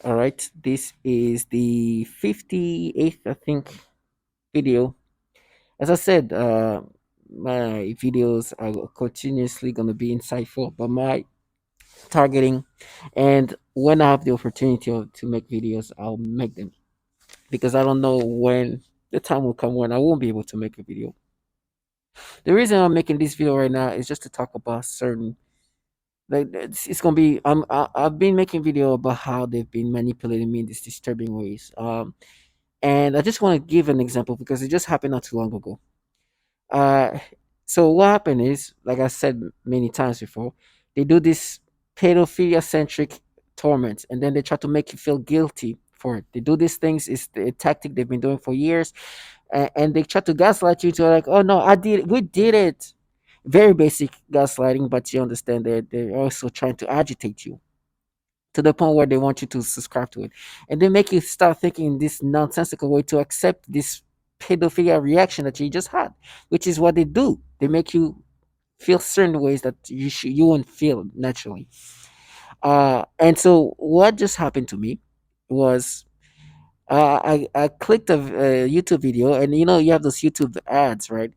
All right, this is the 58th, I think, video. As I said, my videos are continuously going to be insightful, but my targeting, and when I have the opportunity to make videos, I'll make them because I don't know when the time will come when I won't be able to make a video. The reason I'm making this video right now is just to talk about certain, like it's gonna be I've been making video about how they've been manipulating me in these disturbing ways. And I just want to give an example because it just happened not too long ago. Uh, so what happened is, like I said many times before, they do this pedophilia centric torment, and then they try to make you feel guilty for it. They do these things. It's the tactic they've been doing for years, and they try to gaslight you to like, oh no, I did, we did it. Very basic gaslighting, but you understand that they're also trying to agitate you to the point where they want you to subscribe to it, and they make you start thinking in this nonsensical way to accept this pedophilia reaction that you just had, which is what they do. They make you feel certain ways that you won't feel naturally. And so what just happened to me was I clicked a YouTube video, and you have those YouTube ads, right?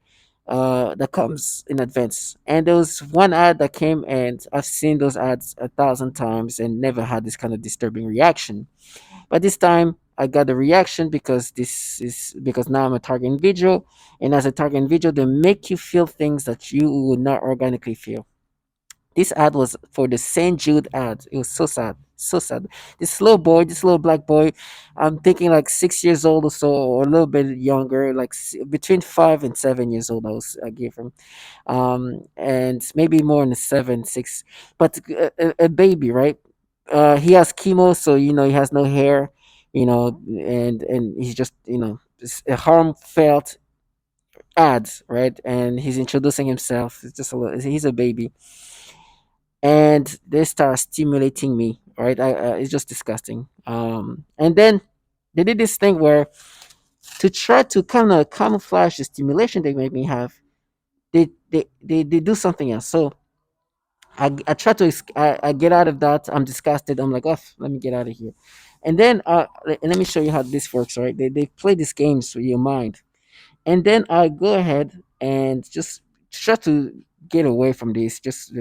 That comes in advance. And there was one ad that came, and I've seen those ads 1,000 times and never had this kind of disturbing reaction. But this time I got a reaction because this is because now I'm a target individual, and as a target individual, they make you feel things that you would not organically feel. This ad was for the St. Jude ad. It was so sad, so sad. This little boy, this little black boy, I'm thinking like 6 years old or so, or a little bit younger, like between 5 and 7 years old. I gave him, and maybe more in the 7, 6, but a baby, right? He has chemo, so he has no hair, and he's just it's a heartfelt ads, right? And he's introducing himself. It's just a little, he's a baby, and they start stimulating me, right? It's just disgusting. And then they did this thing where, to try to kind of camouflage the stimulation they make me have, they do something else. So I try to I get out of that. I'm disgusted. I'm like, oh, let me get out of here. And then let me show you how this works, right? They play these games with your mind, and then I go ahead and just try to get away from this. Just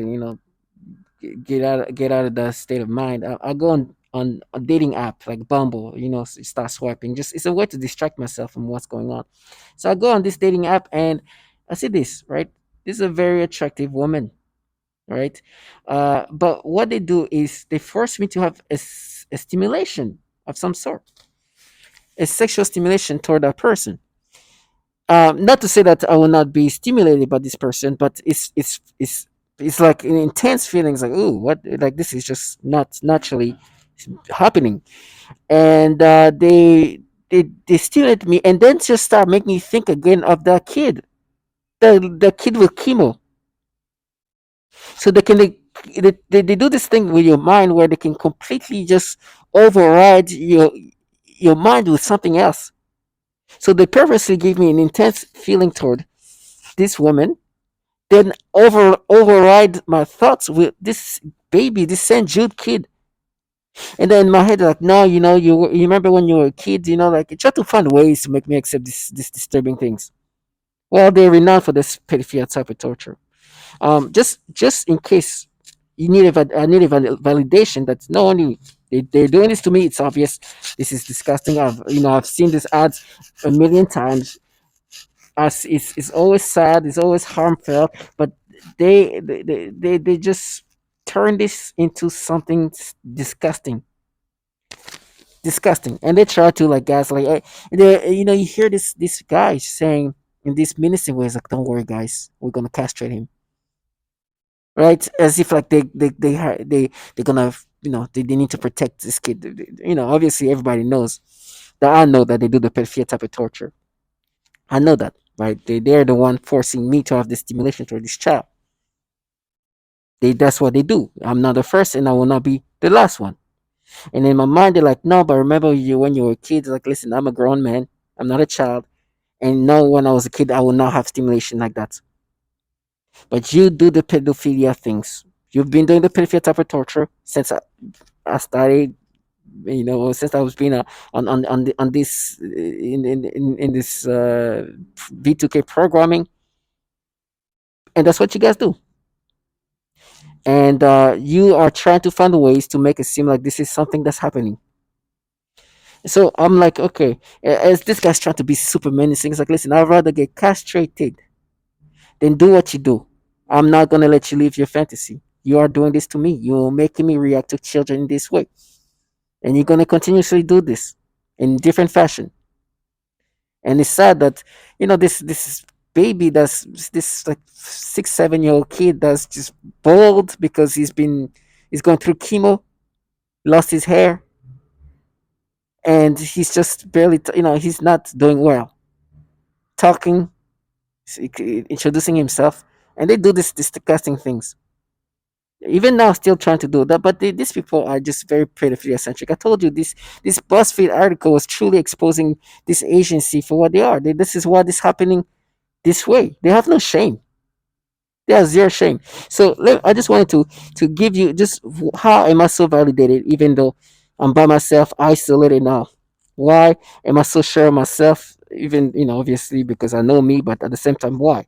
get out of that state of mind. I go on a dating app like Bumble, start swiping. Just it's a way to distract myself from what's going on. So I go on this dating app, and I see this, right. This is a very attractive woman, right. But what they do is they force me to have a stimulation of some sort, a sexual stimulation toward that person. Not to say that I will not be stimulated by this person, but it's like an intense feelings, like, ooh, what, like, this is just not naturally happening. And they stimulate me, and then just start making me think again of that kid, the kid with chemo. So they do this thing with your mind where they can completely just override your mind with something else. So they purposely give me an intense feeling toward this woman, then override my thoughts with this baby, this St. Jude kid. And then in my head, like, no, you remember when you were a kid, like, try to find ways to make me accept this disturbing things. Well, they're renowned for this pedophilia type of torture. Just in case I need a validation that not only they're doing this to me, it's obvious this is disgusting. I've seen these ads a million times. As it's always sad, it's always harmful, but they just turn this into something disgusting, disgusting, and they try to like gaslight. You hear this guy saying in this menacing ways, like, don't worry guys, we're gonna castrate him, right? As if like they're gonna, they need to protect this kid. Obviously everybody knows that I know that they do the pedophilia type of torture. I know that, right? They're the one forcing me to have this stimulation for this child. That's what they do. I'm not the first, and I will not be the last one. And in my mind, they're like, no, but remember you when you were a kid. Like, listen, I'm a grown man. I'm not a child. And no, when I was a kid, I will not have stimulation like that. But you do the pedophilia things. You've been doing the pedophilia type of torture since I started since I was being on this in this V2K programming, and that's what you guys do. And you are trying to find ways to make it seem like this is something that's happening. So I'm like, okay, as this guy's trying to be super menacing, it's like, listen, I'd rather get castrated than do what you do. I'm not gonna let you live your fantasy. You are doing this to me. You're making me react to children in this way, and you're gonna continuously do this in different fashion. And it's sad that this baby, that's this like 6 7 year old kid that's just bald because he's going through chemo, lost his hair, and he's just barely he's not doing well talking, introducing himself, and they do this disgusting things. Even now, still trying to do that, but these people are just very pedophilia centric. I told you this BuzzFeed article was truly exposing this agency for what they are. This is what is happening this way. They have no shame. They have zero shame. So I just wanted to give you just how am I so validated, even though I'm by myself, isolated now. Why am I so sure of myself? Even obviously because I know me, but at the same time, why?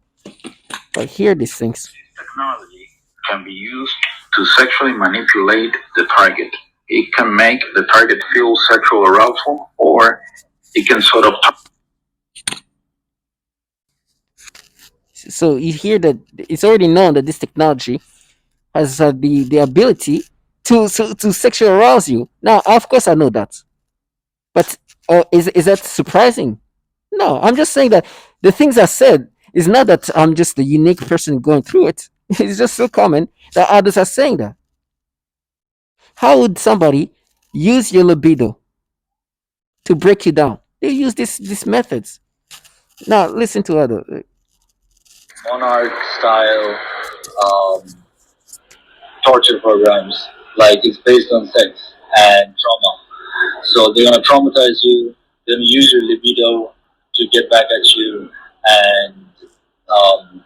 But hear these things. Technology can be used to sexually manipulate the target. It can make the target feel sexual arousal, or it can sort of. So you hear that it's already known that this technology has the ability to sexually arouse you. Now, of course, I know that, but is that surprising? No, I'm just saying that the things I said is not that I'm just the unique person going through it. It's just so common that others are saying that. How would somebody use your libido to break you down? They use these methods. Now, listen to other. Monarch style torture programs. Like it's based on sex and trauma. So they're gonna traumatize you, then use your libido to get back at you, and um,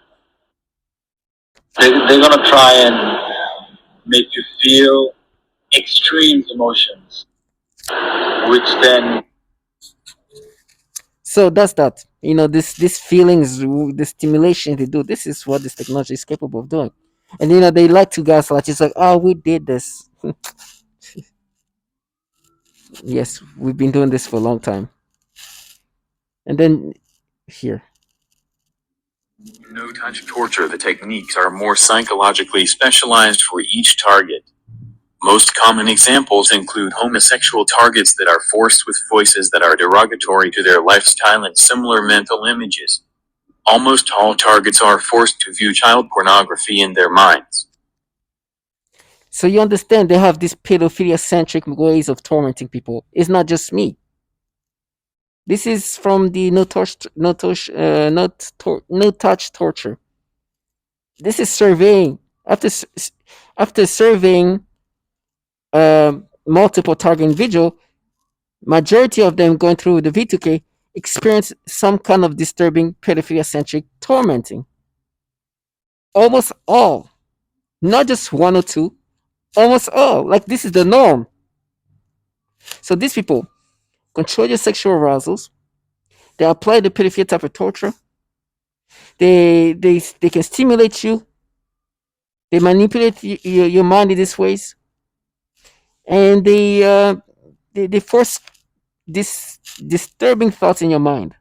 they're gonna try and make you feel extreme emotions, which then. So that's that. This feelings, the stimulation they do. This is what this technology is capable of doing. And they like to gaslight. It's like, oh, we did this. Yes, we've been doing this for a long time. And then here. No touch torture. The techniques are more psychologically specialized for each target. Most common examples include homosexual targets that are forced with voices that are derogatory to their lifestyle and similar mental images. Almost all targets are forced to view child pornography in their minds. So you understand they have these pedophilia centric ways of tormenting people. It's not just me. This is from the no touch torture. This is surveying after surveying multiple target individual. Majority of them going through the V2K experience some kind of disturbing pedophilia centric tormenting. Almost all, not just one or two, almost all. Like this is the norm. So these people control your sexual arousals. They apply the pedophilia type of torture. They can stimulate you. They manipulate your mind in these ways, and they force this disturbing thoughts in your mind.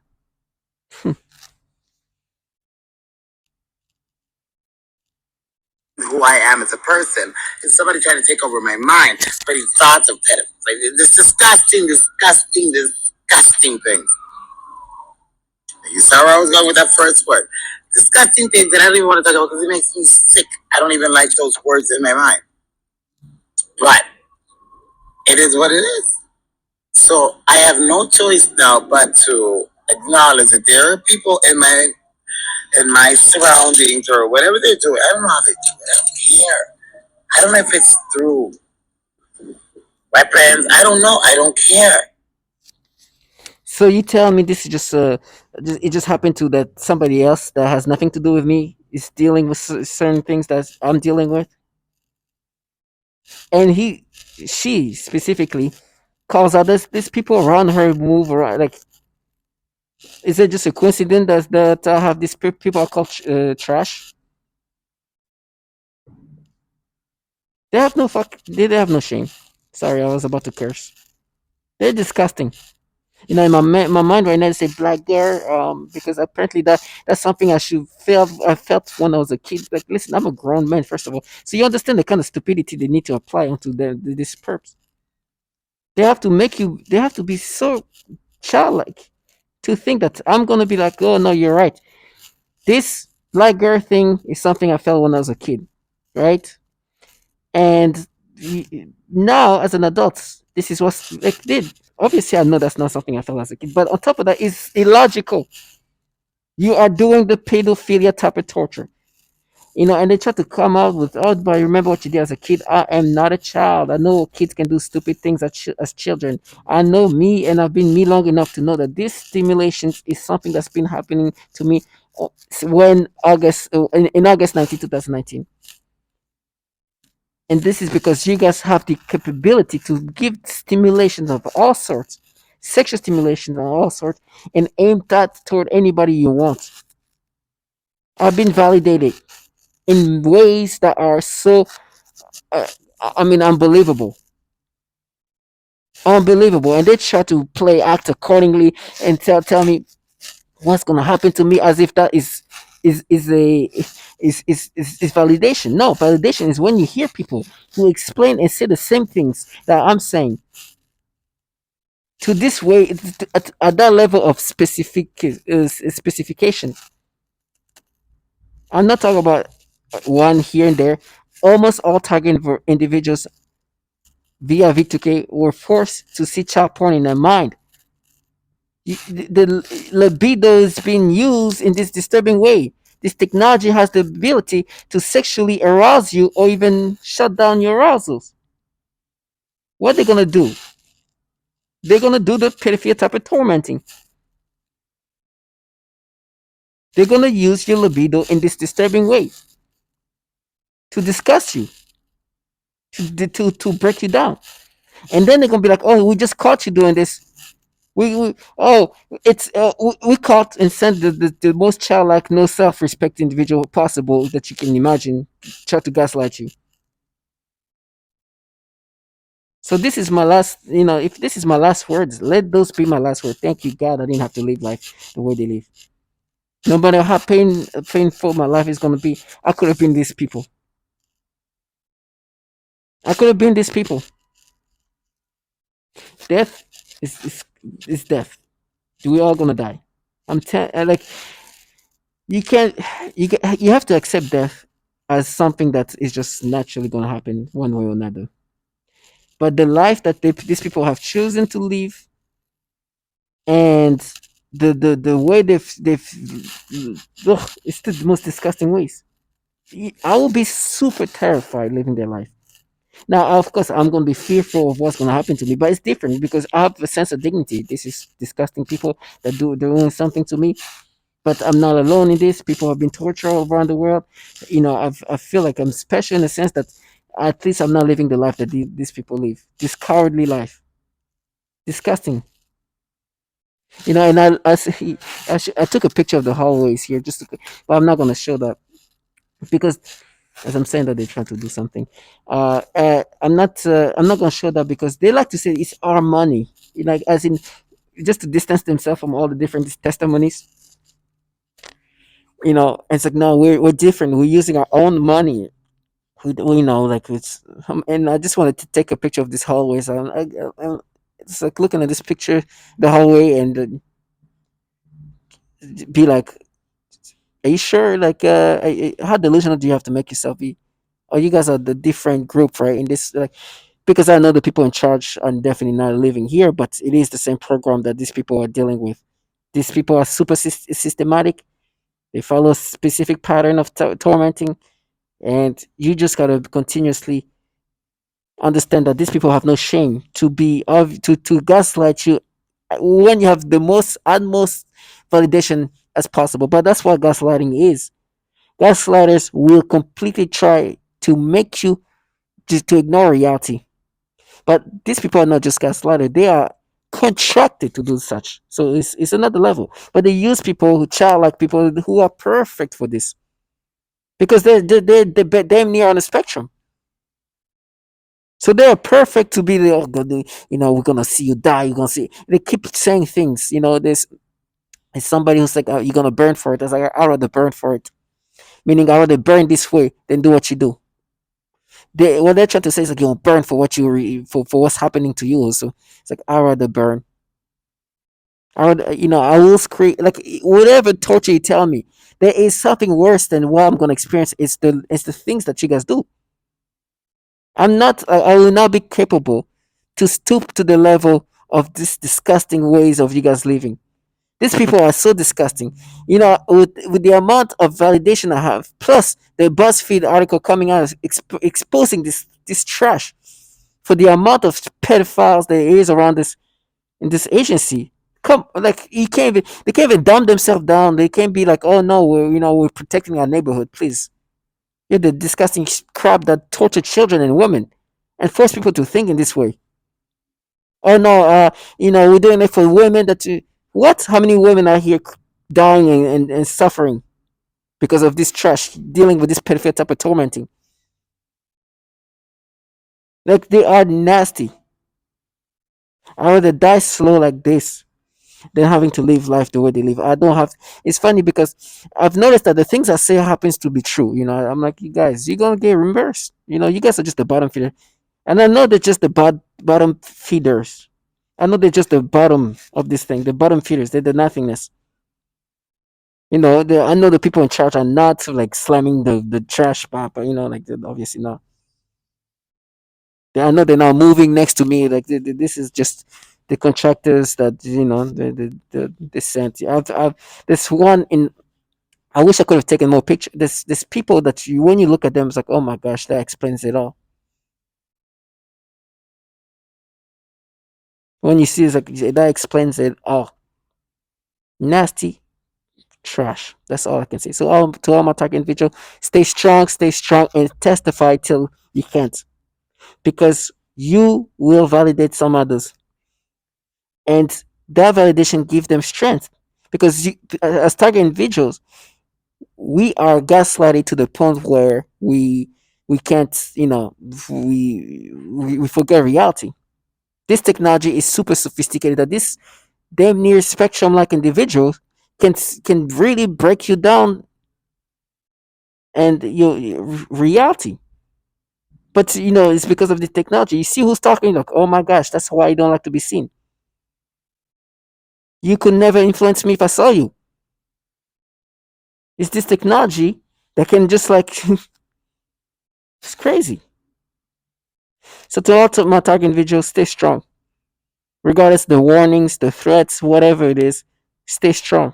Who I am as a person, and somebody trying to take over my mind, but these thoughts of pedophiles, like this disgusting thing. You saw where I was going with that first word. Disgusting things that I don't even want to talk about because it makes me sick. I don't even like those words in my mind. But it is what it is. So I have no choice now but to acknowledge that there are people in my surroundings or whatever they're doing. I don't know how they do it. I don't care. I don't know if it's through weapons. I don't know. I don't care. So you tell me this is it just happened to that somebody else that has nothing to do with me is dealing with certain things that I'm dealing with, and she specifically calls out these people around her move around. Like, is it just a coincidence that I have these people are called trash? They have no fuck. They have no shame. Sorry, I was about to curse. They're disgusting. You know, in my mind right now, they say black girl, because apparently that's something I felt when I was a kid. Like, listen, I'm a grown man, first of all, so you understand the kind of stupidity they need to apply onto this perps. They have to make you. They have to be so childlike to think that I'm gonna be like, oh no, you're right. This black girl thing is something I felt when I was a kid, right? And now as an adult, this is what's like did. Obviously, I know that's not something I felt as a kid, but on top of that, it's illogical. You are doing the pedophilia type of torture. You know, and they try to come out with, oh, but remember what you did as a kid. I am not a child. I know kids can do stupid things as children. I know me, and I've been me long enough to know that this stimulation is something that's been happening to me when in August 19, 2019. And this is because you guys have the capability to give stimulations of all sorts, sexual stimulations of all sorts, and aim that toward anybody you want. I've been validated in ways that are so, uh, I mean, unbelievable. And they try to play act accordingly and tell me what's gonna happen to me as if that is a is validation. No, validation is when you hear people who explain and say the same things that I'm saying to this way at that level of specification. I'm not talking about one here and there. Almost all target individuals via V2K were forced to see child porn in their mind. The libido is being used in this disturbing way. This technology has the ability to sexually arouse you or even shut down your arousals. What are they gonna do? They're gonna do the pedophilia type of tormenting. They're gonna use your libido in this disturbing way to disgust you, to break you down. And then they're gonna be like, "Oh, we just caught you doing this. We oh, it's we caught and sent the most childlike, no self-respect individual possible that you can imagine try to gaslight you." So this is my last, if this is my last words, let those be my last word. Thank you, God, I didn't have to live life the way they live. No matter how painful my life is gonna be, I could have been these people. I could have been these people. Death is death. We all gonna die. Like, you can't you have to accept death as something that is just naturally gonna happen one way or another. But the life that these people have chosen to live, and the way ugh, it's the most disgusting ways. I will be super terrified living their life. Now, of course, I'm going to be fearful of what's going to happen to me, but it's different because I have a sense of dignity. This is disgusting people that doing something to me, but I'm not alone in this. People have been tortured all around the world. I feel like I'm special in the sense that at least I'm not living the life that these people live. This cowardly life, disgusting. And I took a picture of the hallways here, but I'm not going to show that because as I'm saying that they're trying to do something. I'm not gonna show that because they like to say it's our money. Like, as in, just to distance themselves from all the different testimonies. It's like, no, we're different. We're using our own money. Like it's. And I just wanted to take a picture of this hallway. So it's like looking at this picture, the hallway, and be like, are you sure? Like, how delusional do you have to make yourself be? Or you guys are the different group, right? In this, like, because I know the people in charge are definitely not living here, but it is the same program that these people are dealing with. These people are super systematic. They follow a specific pattern of tormenting, and you just gotta continuously understand that these people have no shame to be of to gaslight you when you have the most utmost validation as possible. But that's what gaslighting is. Gaslighters will completely try to make you just to ignore reality. But these people are not just gaslighted; they are contracted to do such. So it's another level. But they use people who childlike people who are perfect for this because they're damn near on the spectrum. So they are perfect to be the, oh, we're gonna see you die. You're gonna see. They keep saying things. There's somebody who's like, you're gonna burn for it. I was like, I'd rather burn for it. Meaning, I'd rather burn this way than do what you do. What they're trying to say is like, you'll burn for what for what's happening to you. So it's like, I'd rather burn. I will create like whatever torture you tell me. There is something worse than what I'm gonna experience. It's the things that you guys do. I'm not. I will not be capable to stoop to the level of this disgusting ways of you guys living. These people are so disgusting. With the amount of validation I have, plus the BuzzFeed article coming out exposing this trash for the amount of pedophiles there is around this in this agency. Come, like you can't even they can't even dumb themselves down. They can't be like, oh no, we're protecting our neighborhood, please. You're the disgusting crap that torture children and women and force people to think in this way. Oh no, we're doing it for women what? How many women are here dying and suffering because of this trash, dealing with this pedophile type of tormenting? Like they are nasty. I rather die slow like this than having to live life the way they live. I don't have. It's funny because I've noticed that the things I say happens to be true. I'm like, you guys, you're gonna get reimbursed. You guys are just the bottom feeder, and I know they're just the bottom feeders. I know they're just the bottom of this thing, the bottom feeders. They're the nothingness. I know the people in charge are not like slamming the trash papa. Like obviously not. I know they're now moving next to me. Like this is just the contractors that the sent. This one in. I wish I could have taken more pictures. There's people that when you look at them, it's like, oh my gosh, that explains it all. When you see, it's like that explains it all. Nasty trash. That's all I can say. So to all my target individual, stay strong, and testify till you can't, because you will validate some others, and that validation gives them strength. Because as target individuals, we are gaslighted to the point where we can't, we forget reality. This technology is super sophisticated that this damn near spectrum like individuals can really break you down and your reality. But it's because of the technology. You see who's talking, like, oh my gosh, that's why you don't like to be seen. You could never influence me if I saw you. It's this technology that can just like it's crazy. So to all my target individuals, stay strong. Regardless of the warnings, the threats, whatever it is, stay strong.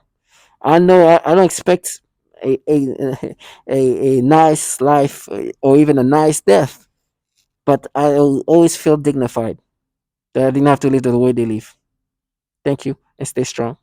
I know I don't expect a nice life or even a nice death, but I'll always feel dignified that I didn't have to live the way they live. Thank you and stay strong.